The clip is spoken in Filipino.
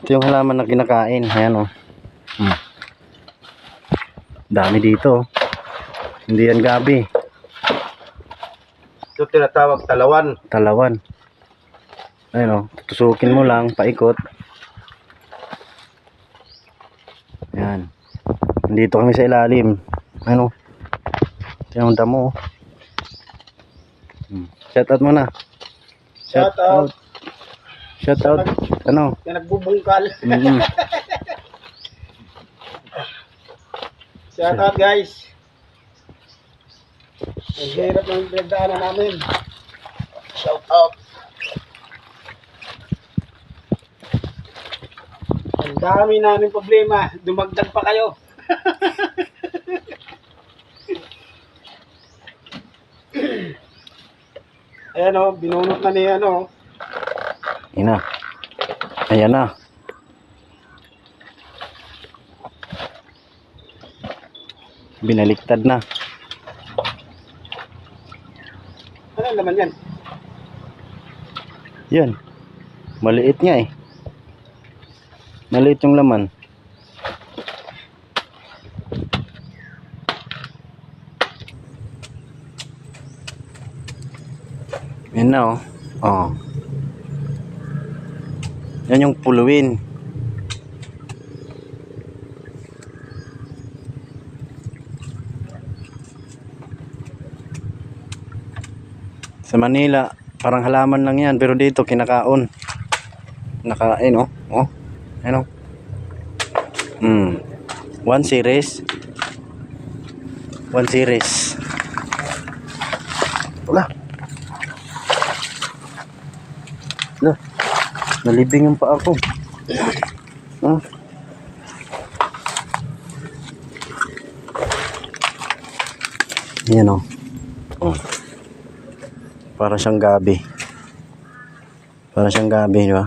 Ito yung halaman na kinakain. Ayan, oh. Dami dito. Hindi yan gabi. Ito tinatawag talawan. Talawan. Ayun, oh. Tutusukin mo lang, paikot. Ayan. Dito kami sa ilalim. Ano? Yung damo. Shout out muna. Shout out. Shout out. Ano? Yung nagbubungkal. Shout out guys. Ang hirap ng pinagdaanan namin. Shout out. Ang dami namin problema. Dumagdag pa kayo. Ayan o, binunot na ni ano. Ina. Ayan na. Binaliktad na. Ano ang laman yan? Yan. Maliit nga eh. Maliit yung laman. Yan na oh. Oh. Yan yung puluin. Sa Manila, parang halaman lang yan. Pero dito, kinakaon. Nakain oh. Oh. Ano? One series. One series. Wala. Wala. Nalibing yung paa ko. Yan o. Oh. Para siyang gabi. Para siyang gabi, di ba?